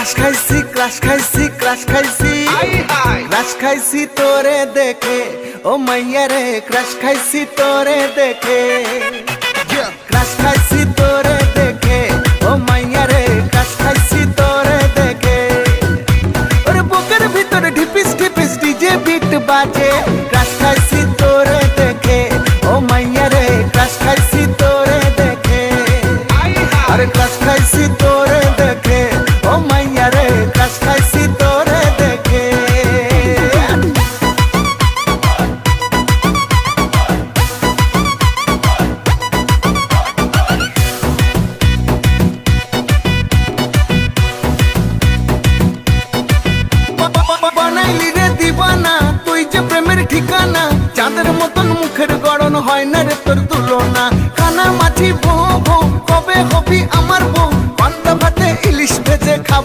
crush খাইছি crush খাইছি তোরে দেখে ও মাইয়া রে ক্রাশ খাইছি তোরে দেখে ক্রাশ খাইছি তোরে দেখে ও মাইয়া রে ক্রাশ খাইছি তোরে দেখে ওরে বুকের ভিতরে ঢিপিস ঢিপিস ডিজে বিট বাজে ক্রাশ খাইছি তোরে দেখে ও মাইয়া রে ক্রাশ খাইছি তোরে দেখে আরে ক্রাশ খাইছি তোরে দেখে ও মাইয়া রে ক্রাশ খাইছি তোরে দেখে বানাইলি রে দিবানা তুই যে প্রেমের ঠিকানা চাঁদের মতন মুখের গড়ন হয় না রে তোর তুলনা কানা মাছি ভো ভো কবে হবি আমার বউ পান্তা ভাতে ইলিশ ভেজে খাবো